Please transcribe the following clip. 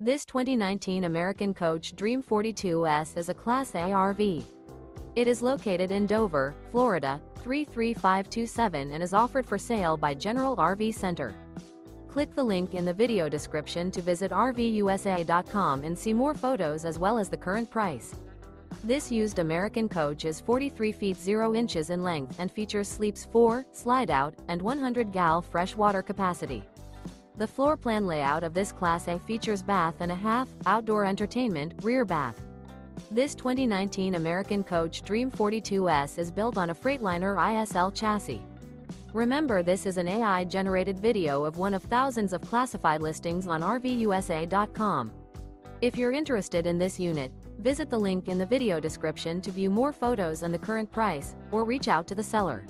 This 2019 American Coach Dream 42S is a Class A RV. It is located in Dover, Florida, 33527 and is offered for sale by General RV Center. Click the link in the video description to visit RVUSA.com and see more photos as well as the current price. This used American Coach is 43 feet 0 inches in length and features sleeps 4, slide-out, and 100 gal freshwater capacity. The floor plan layout of this Class A features bath and a half, outdoor entertainment, rear bath. This 2019 American Coach Dream 42S is built on a Freightliner ISL chassis. Remember, this is an AI-generated video of one of thousands of classified listings on RVUSA.com. If you're interested in this unit, visit the link in the video description to view more photos and the current price, or reach out to the seller.